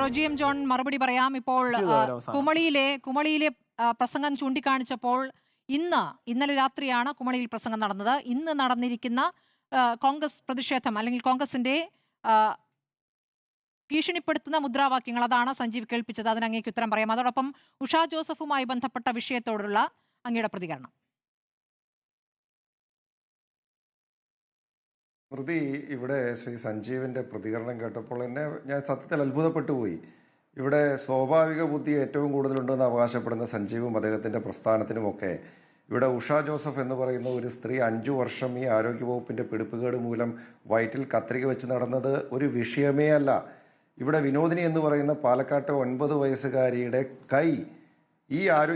Roji M John മറുപടി പറയാം. ഇപ്പോൾ കുമളിയിലെ പ്രസംഗം ചൂണ്ടിക്കാണിച്ചപ്പോൾ ഇന്നലെ രാത്രിയാണ് കുമളിയിൽ പ്രസംഗം നടന്നത്. ഇന്ന് നടന്നിരിക്കുന്ന കോൺഗ്രസ് പ്രതിഷേധം അല്ലെങ്കിൽ കോൺഗ്രസിന്റെ ഭീഷണിപ്പെടുത്തുന്ന മുദ്രാവാക്യങ്ങൾ, അതാണ് സഞ്ജീവ് കേൾപ്പിച്ചത്. അതിന് അങ്ങേക്ക് ഉത്തരം പറയാം. അതോടൊപ്പം ഉഷാ ജോസഫുമായി ബന്ധപ്പെട്ട വിഷയത്തോടുള്ള അങ്ങയുടെ പ്രതികരണം. സ്മൃതി, ഇവിടെ ശ്രീ സഞ്ജീവിന്റെ പ്രതികരണം കേട്ടപ്പോൾ ഞാൻ സത്യത്തിൽ അത്ഭുതപ്പെട്ടു പോയി. ഇവിടെ സ്വാഭാവിക ബുദ്ധി ഏറ്റവും കൂടുതലുണ്ടെന്ന് അവകാശപ്പെടുന്ന സഞ്ജീവും അദ്ദേഹത്തിന്റെ പ്രസ്ഥാനത്തിനുമൊക്കെ ഇവിടെ ഉഷാ ജോസഫ് എന്ന് പറയുന്ന ഒരു സ്ത്രീ 5 വർഷം ഈ ആരോഗ്യവകുപ്പിന്റെ പിടിപ്പുകേട് മൂലം വയറ്റിൽ കത്രിക വെച്ച് നടന്നത് ഒരു വിഷയമേ അല്ല. ഇവിടെ വിനോദിനി എന്ന് പറയുന്ന പാലക്കാട്ടെ 9 വയസ്സുകാരിയുടെ കൈ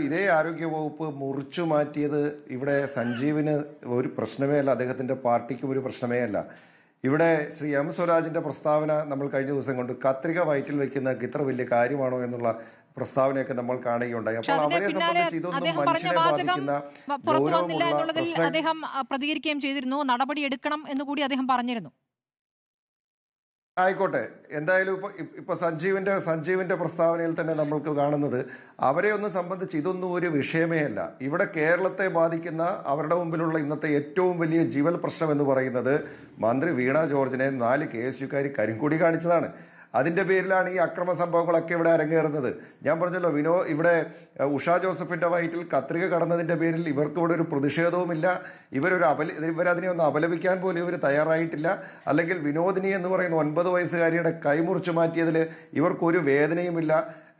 ഇതേ ആരോഗ്യവകുപ്പ് മുറിച്ചു മാറ്റിയത് ഇവിടെ സഞ്ജീവിന് ഒരു പ്രശ്നമേ അല്ല, അദ്ദേഹത്തിന്റെ പാർട്ടിക്കും ഒരു പ്രശ്നമേ അല്ല. ഇവിടെ ശ്രീ എം സ്വരാജിന്റെ പ്രസ്താവന നമ്മൾ കഴിഞ്ഞ ദിവസം കണ്ടു. കത്രിക വയറ്റിൽ വെക്കുന്ന ഇത്ര വലിയ കാര്യമാണോ എന്നുള്ള പ്രസ്താവനയൊക്കെ നമ്മൾ കാണുകയുണ്ടായി. അപ്പോൾ അവരെ സംബന്ധിച്ച് ഇതൊന്നും മനുഷ്യനെ ബാധിക്കുന്ന ഗൗരവമുള്ള അദ്ദേഹം പ്രതികരിക്കുകയും ചെയ്തിരുന്നു. നടപടി എടുക്കണം എന്ന് കൂടി അദ്ദേഹം പറഞ്ഞിരുന്നു. ആയിക്കോട്ടെ, എന്തായാലും ഇപ്പൊ സഞ്ജീവിന്റെ പ്രസ്താവനയിൽ തന്നെ നമ്മൾക്ക് കാണുന്നത് അവരെ ഒന്നും സംബന്ധിച്ച് ഇതൊന്നും ഒരു വിഷയമേ അല്ല. ഇവിടെ കേരളത്തെ ബാധിക്കുന്ന അവരുടെ മുമ്പിലുള്ള ഇന്നത്തെ ഏറ്റവും വലിയ ജീവൽ പ്രശ്നം എന്ന് പറയുന്നത് മന്ത്രി വീണ ജോർജിനെ 4 KSUക്കാർ കരിങ്കൊടി കാണിച്ചതാണ്. അതിന്റെ പേരിലാണ് ഈ അക്രമ സംഭവങ്ങളൊക്കെ ഇവിടെ അരങ്ങേറുന്നത്. ഞാൻ പറഞ്ഞല്ലോ, ഇവിടെ ഉഷാ ജോസഫിന്റെ വയറ്റിൽ കത്രിക കടന്നതിന്റെ പേരിൽ ഇവർക്ക് ഇവിടെ ഒരു പ്രതിഷേധവുമില്ല. ഇവരതിനെ ഒന്ന് അപലപിക്കാൻ പോലും ഇവർ തയ്യാറായിട്ടില്ല. അല്ലെങ്കിൽ വിനോദിനി എന്ന് പറയുന്ന 9 വയസ്സുകാരിയുടെ കൈമുറിച്ചു മാറ്റിയതിൽ ഇവർക്കൊരു വേദനയുമില്ല.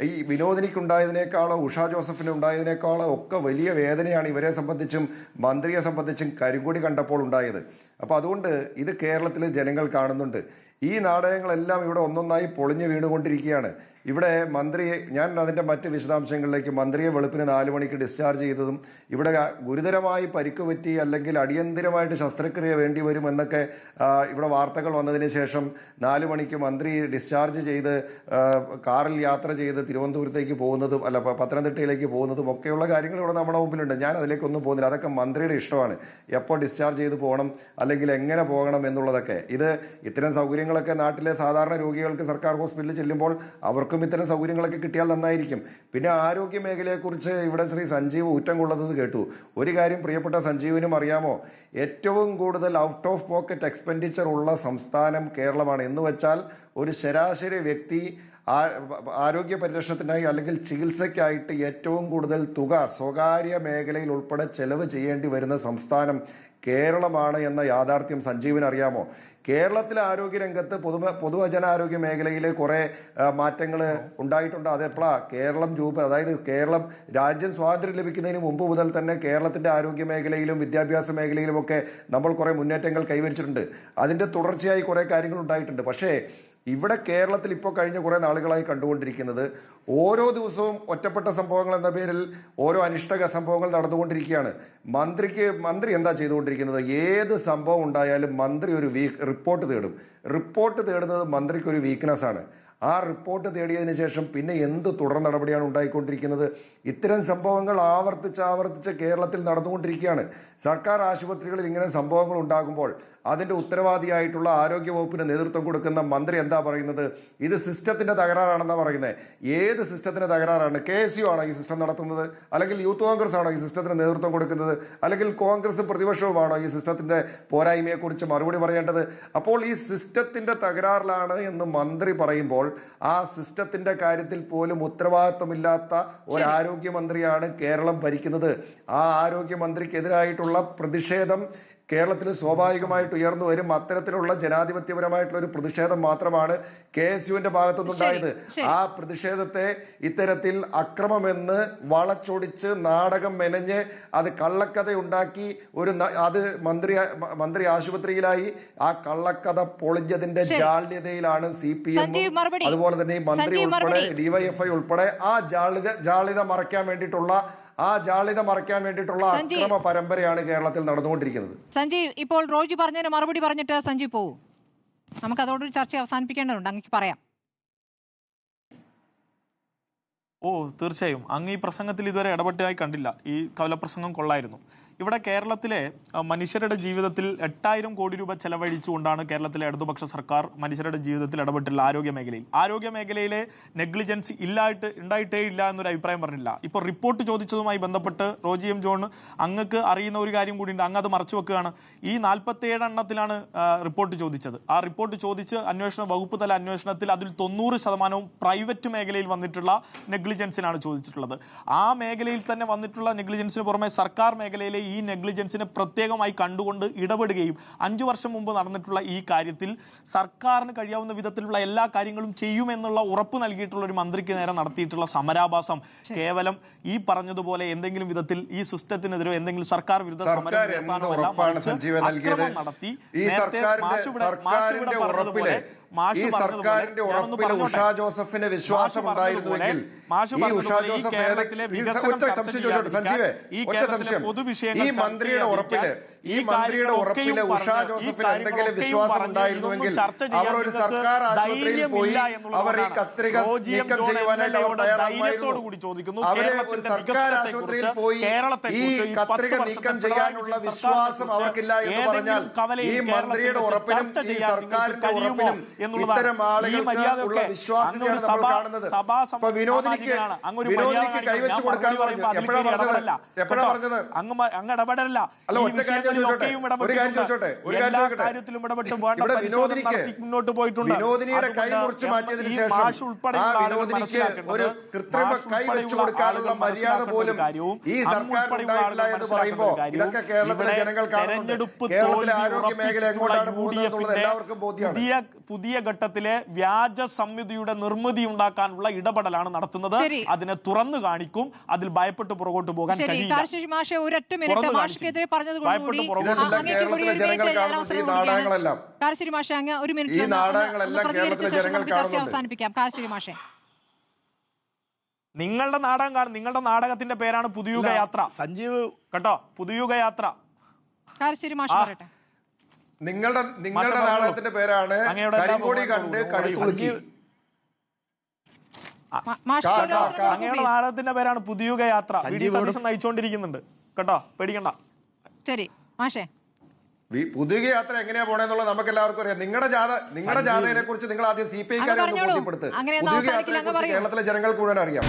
ഈ വിനോദിനിക്കുണ്ടായതിനേക്കാളോ ഉഷാ ജോസഫിന് ഉണ്ടായതിനേക്കാളോ ഒക്കെ വലിയ വേദനയാണ് ഇവരെ സംബന്ധിച്ചും മന്ത്രിയെ സംബന്ധിച്ചും കരിങ്കൊടി കണ്ടപ്പോൾ ഉണ്ടായത്. അപ്പൊ അതുകൊണ്ട് ഇത് കേരളത്തിലെ ജനങ്ങൾ കാണുന്നുണ്ട്. ഈ നാടകങ്ങളെല്ലാം ഇവിടെ ഒന്നൊന്നായി പൊളിഞ്ഞു വീണുകൊണ്ടിരിക്കുകയാണ്. ഇവിടെ മന്ത്രിയെ, ഞാൻ അതിന്റെ മറ്റ് വിശദാംശങ്ങളിലേക്ക്, മന്ത്രിയെ വെളുപ്പിന് 4 മണിക്ക് ഡിസ്ചാർജ് ചെയ്തതും ഇവിടെ ഗുരുതരമായി പരിക്ക് പറ്റി അല്ലെങ്കിൽ അടിയന്തിരമായിട്ട് ശസ്ത്രക്രിയ വേണ്ടി വരും എന്നൊക്കെ ഇവിടെ വാർത്തകൾ വന്നതിന് ശേഷം 4 മണിക്ക് മന്ത്രി ഡിസ്ചാർജ് ചെയ്ത് കാറിൽ യാത്ര ചെയ്ത് തിരുവനന്തപുരത്തേക്ക് പോകുന്നതും പത്തനംതിട്ടയിലേക്ക് പോകുന്നതും ഒക്കെയുള്ള കാര്യങ്ങൾ ഇവിടെ നമ്മുടെ മുമ്പിലുണ്ട്. ഞാൻ അതിലേക്കൊന്നും പോകുന്നില്ല. അതൊക്കെ മന്ത്രിയുടെ ഇഷ്ടമാണ്, എപ്പോൾ ഡിസ്ചാർജ് ചെയ്ത് പോകണം അല്ലെങ്കിൽ എങ്ങനെ പോകണം എന്നുള്ളതൊക്കെ. ഇത്തരം സൗകര്യങ്ങളൊക്കെ നാട്ടിലെ സാധാരണ രോഗികൾക്ക് സർക്കാർ ഹോസ്പിറ്റലിൽ ചെല്ലുമ്പോൾ അവർക്ക് ഇത്തരം സൗകര്യങ്ങളൊക്കെ കിട്ടിയാൽ നന്നായിരിക്കും. പിന്നെ ആരോഗ്യ മേഖലയെക്കുറിച്ച് ഇവിടെ ശ്രീ സഞ്ജീവ് ഊറ്റം കൊള്ളുന്നത് കേട്ടു. ഒരു കാര്യം പ്രിയപ്പെട്ട സഞ്ജീവിനും അറിയാമോ, ഏറ്റവും കൂടുതൽ ഔട്ട് ഓഫ് പോക്കറ്റ് എക്സ്പെൻഡിച്ചർ ഉള്ള സംസ്ഥാനം കേരളമാണ്. എന്ന് വെച്ചാൽ ഒരു ശരാശരി വ്യക്തി ആരോഗ്യ പരിരക്ഷണത്തിനായി അല്ലെങ്കിൽ ചികിത്സയ്ക്കായിട്ട് ഏറ്റവും കൂടുതൽ തുക സ്വകാര്യ മേഖലയിൽ ഉൾപ്പെടെ ചെലവ് ചെയ്യേണ്ടി വരുന്ന സംസ്ഥാനം കേരളമാണ് എന്ന യാഥാർത്ഥ്യം സഞ്ജീവിന് അറിയാമോ? കേരളത്തിലെ ആരോഗ്യരംഗത്ത് പൊതുജനാരോഗ്യ മേഖലയിൽ കുറെ മാറ്റങ്ങൾ ഉണ്ടായിട്ടുണ്ട്. അതെപ്പോഴാ അതായത് രാജ്യം സ്വാതന്ത്ര്യം ലഭിക്കുന്നതിന് മുമ്പ് മുതൽ തന്നെ കേരളത്തിന്റെ ആരോഗ്യ മേഖലയിലും വിദ്യാഭ്യാസ മേഖലയിലും ഒക്കെ നമ്മൾ കുറെ മുന്നേറ്റങ്ങൾ കൈവരിച്ചിട്ടുണ്ട്. അതിന്റെ തുടർച്ചയായി കുറെ കാര്യങ്ങൾ ഉണ്ടായിട്ടുണ്ട്. പക്ഷേ ഇവിടെ കേരളത്തിൽ ഇപ്പോൾ കഴിഞ്ഞ കുറെ നാളുകളായി കണ്ടുകൊണ്ടിരിക്കുന്നത് ഓരോ ദിവസവും ഒറ്റപ്പെട്ട സംഭവങ്ങൾ എന്ന പേരിൽ ഓരോ അനിഷ്ടക സംഭവങ്ങൾ നടന്നുകൊണ്ടിരിക്കുകയാണ്. മന്ത്രി എന്താ ചെയ്തുകൊണ്ടിരിക്കുന്നത്? ഏത് സംഭവം ഉണ്ടായാലും മന്ത്രി ഒരു റിപ്പോർട്ട് തേടും. റിപ്പോർട്ട് തേടുന്നത് മന്ത്രിക്ക് ഒരു വീക്ക്നെസ് ആണ്. ആ റിപ്പോർട്ട് തേടിയതിനു ശേഷം പിന്നെ എന്ത് തുടർ നടപടിയാണ് ഉണ്ടായിക്കൊണ്ടിരിക്കുന്നത്? ഇത്തരം സംഭവങ്ങൾ ആവർത്തിച്ച് കേരളത്തിൽ നടന്നുകൊണ്ടിരിക്കുകയാണ്. സർക്കാർ ആശുപത്രികളിൽ ഇങ്ങനെ സംഭവങ്ങൾ ഉണ്ടാകുമ്പോൾ അതിന്റെ ഉത്തരവാദിയായിട്ടുള്ള ആരോഗ്യ വകുപ്പിന് നേതൃത്വം കൊടുക്കുന്ന മന്ത്രി എന്താ പറയുന്നത്? ഇത് സിസ്റ്റത്തിന്റെ തകരാറാണെന്നാ പറയുന്നത്. ഏത് സിസ്റ്റത്തിന്റെ തകരാറാണ്? KSU ആണോ ഈ സിസ്റ്റം നടത്തുന്നത്? അല്ലെങ്കിൽ യൂത്ത് കോൺഗ്രസ് ആണോ ഈ സിസ്റ്റത്തിന് നേതൃത്വം കൊടുക്കുന്നത്? അല്ലെങ്കിൽ കോൺഗ്രസ് പ്രതിപക്ഷവുമാണോ ഈ സിസ്റ്റത്തിന്റെ പോരായ്മയെക്കുറിച്ച് മറുപടി പറയേണ്ടത്? അപ്പോൾ ഈ സിസ്റ്റത്തിന്റെ തകരാറിലാണ് എന്ന് മന്ത്രി പറയുമ്പോൾ ആ സിസ്റ്റത്തിന്റെ കാര്യത്തിൽ പോലും ഉത്തരവാദിത്വമില്ലാത്ത ഒരു ആരോഗ്യമന്ത്രിയാണ് കേരളം ഭരിക്കുന്നത്. ആ ആരോഗ്യമന്ത്രിക്കെതിരായിട്ടുള്ള പ്രതിഷേധം കേരളത്തിൽ സ്വാഭാവികമായിട്ട് ഉയർന്നു വരും. അത്തരത്തിലുള്ള ജനാധിപത്യപരമായിട്ടുള്ള ഒരു പ്രതിഷേധം മാത്രമാണ് KSUവിന്റെ ഭാഗത്തുനിന്നുണ്ടായത്. ആ പ്രതിഷേധത്തെ ഇത്തരത്തിൽ അക്രമമെന്ന് വളച്ചൊടിച്ച് നാടകം മെനഞ്ഞ് അത് കള്ളക്കഥയുണ്ടാക്കി അത് മന്ത്രി ആശുപത്രിയിലായി ആ കള്ളക്കഥ പൊളിഞ്ഞതിന്റെ ജാള്യതയിലാണ് CPM അതുപോലെ തന്നെ മന്ത്രി ഉൾപ്പെടെ DYFI ഉൾപ്പെടെ ആ ജാള്യത മറയ്ക്കാൻ വേണ്ടിയിട്ടുള്ള അക്രമ പരമ്പരയാണ് കേരളത്തിൽ നടന്നുകൊണ്ടിരിക്കുന്നത്. സഞ്ജീവ്, ഇപ്പോൾ റോജി പറഞ്ഞതിന് മറുപടി പറഞ്ഞിട്ട് സഞ്ജീവ് പോവും. നമുക്ക് അതോടൊരു ചർച്ച അവസാനിപ്പിക്കേണ്ടതുണ്ട്. അങ്ങ് പറയാം. തീർച്ചയായും അങ്ങ് ഈ പ്രസംഗത്തിൽ ഇതുവരെ ഇടപെട്ടതായി കണ്ടില്ല. ഈ കവലപ്രസംഗം കൊള്ളായിരുന്നു. ഇവിടെ കേരളത്തിലെ മനുഷ്യരുടെ ജീവിതത്തിൽ 8000 കോടി രൂപ ചെലവഴിച്ചുകൊണ്ടാണ് കേരളത്തിലെ ഇടതുപക്ഷ സർക്കാർ മനുഷ്യരുടെ ജീവിതത്തിൽ ഇടപെട്ടുള്ള ആരോഗ്യ മേഖലയിലെ നെഗ്ലിജൻസ് ഉണ്ടായിട്ടേ ഇല്ല എന്നൊരു അഭിപ്രായം പറഞ്ഞില്ല. ഇപ്പോൾ റിപ്പോർട്ട് ചോദിച്ചതുമായി ബന്ധപ്പെട്ട് റോജി എം ജോൺ അങ്ങക്ക് അറിയുന്ന ഒരു കാര്യം കൂടി ഉണ്ട്, അങ്ങ് അത് മറച്ചു വെക്കുകയാണ്. ഈ 47 എണ്ണത്തിലാണ് റിപ്പോർട്ട് ചോദിച്ചത്. ആ റിപ്പോർട്ട് ചോദിച്ച് വകുപ്പ് തല അന്വേഷണത്തിൽ അതിൽ 90% പ്രൈവറ്റ് മേഖലയിൽ വന്നിട്ടുള്ള നെഗ്ലിജൻസിനാണ് ചോദിച്ചിട്ടുള്ളത്. ആ മേഖലയിൽ തന്നെ വന്നിട്ടുള്ള നെഗ്ലിജൻസിന് പുറമെ സർക്കാർ മേഖലയിലെ ഈ നെഗ്ലിജൻസിനെ പ്രത്യേകമായി കണ്ടുകൊണ്ട് ഇടപെടുകയും 5 വർഷം മുമ്പ് നടന്നിട്ടുള്ള ഈ കാര്യത്തിൽ സർക്കാരിന് കഴിയാവുന്ന വിധത്തിലുള്ള എല്ലാ കാര്യങ്ങളും ചെയ്യുമെന്നുള്ള ഉറപ്പ് നൽകിയിട്ടുള്ള ഒരു മന്ത്രിക്ക് നേരെ നടത്തിയിട്ടുള്ള സമരാഭാസം കേവലം ഈ പറഞ്ഞതുപോലെ എന്തെങ്കിലും വിധത്തിൽ ഈ സിസ്റ്റത്തിനെതിരെ എന്തെങ്കിലും സർക്കാർ വിരുദ്ധ സമരം നടത്തി ഈ സർക്കാരിന്റെ ഉറപ്പിൽ ഉഷാ ജോസഫിന് വിശ്വാസം ഉണ്ടായിരുന്നുവെങ്കിൽ ഈ ഉഷാ ജോസഫ് ഈ മന്ത്രിയുടെ ഉറപ്പില് ഉഷാ ജോസഫിന് എന്തെങ്കിലും വിശ്വാസം ഉണ്ടായിരുന്നുവെങ്കിൽ അവർ ഒരു സർക്കാർ ആശുപത്രിയിൽ പോയി അവർ ഈ കത്രിക നീക്കം ചെയ്യുവാനായിട്ട് അവർ തയ്യാറാകുമായിരുന്നു. അവര് ഒരു സർക്കാർ ആശുപത്രിയിൽ പോയി ഈ കത്രിക നീക്കം ചെയ്യാനുള്ള വിശ്വാസം അവർക്കില്ല എന്ന് പറഞ്ഞാൽ ഈ മന്ത്രിയുടെ ഉറപ്പിനും ഈ സർക്കാരിന്റെ ഉറപ്പിനും ഇത്തരം ആളുകൾക്ക് വിശ്വാസത്തെയാണ് നമ്മൾ കാണുന്നത്. ഇപ്പൊ വിനോദിനിക്ക് കൈവച്ചു കൊടുക്കാൻ പറഞ്ഞു. എപ്പോഴാ പറഞ്ഞത്? അല്ല, ഒറ്റ കാര്യം ചോദിച്ചോട്ടെ, ഇവിടെ വിനോദിനിയുടെ കൈ മുറിച്ച് മാറ്റിയതിനു ശേഷം ആ വിനോദിനിക്ക് ഒരു കൃത്രിമ കൈ വെച്ചു കൊടുക്കാനുള്ള മര്യാദ പോലും ഈ സർക്കാർ ഉണ്ടായിട്ടില്ല എന്ന് പറയുമ്പോ ഇതൊക്കെ കേരളത്തിലെ ജനങ്ങൾ കാണുന്നുണ്ട്. കേരളത്തിലെ ആരോഗ്യ മേഖല എങ്ങോട്ടാണ് പോകുന്നത് എന്നുള്ളത് എല്ലാവർക്കും ബോധ്യമാണ്. പുതിയ ഘട്ടത്തിലെ വ്യാജ സംഹിതയുടെ നിർമ്മിതി ഉണ്ടാക്കാനുള്ള ഇടപെടലാണ് നടത്തുന്നത്. അതിനെ തുറന്നു കാണിക്കും. അതിൽ ഭയപ്പെട്ട് പുറകോട്ട് പോകാൻ കഴിയില്ല. നിങ്ങളുടെ നാടകം കാണും. നിങ്ങളുടെ നാടകത്തിന്റെ പേരാണ് പുതുയുഗ യാത്ര. സഞ്ജീവ് കേട്ടോ, പുതുയുഗ യാത്ര. നിങ്ങളുടെ നാടകത്തിന്റെ പേരാണ് കരിങ്കോടി കണ്ട് കഴുകുലുക്കി. അങ്ങയുടെ നാടകത്തിന്റെ പേരാണ് പുതുയുഗ യാത്ര. സതീശൻ നയിച്ചുകൊണ്ടിരിക്കുന്നുണ്ട് കേട്ടോ, പേടിക്കണ്ട. ശരി മാഷേ, പുതുയുഗ യാത്ര എങ്ങനെയാ പോണെന്നുള്ളത് നമുക്ക് എല്ലാവർക്കും അറിയാം. നിങ്ങളുടെ ജാഥയെ കുറിച്ച് നിങ്ങൾ ആദ്യം CPI-ക്കാരെ ഒന്ന് ബോധ്യപ്പെടുത്ത്. പുതുയുഗ യാത്രയെ കുറിച്ച് കേരളത്തിലെ ജനങ്ങൾക്ക് മുഴുവൻ അറിയാം.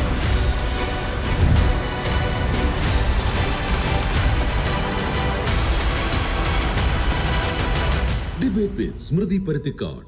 Debate with Smriti Parithikkad.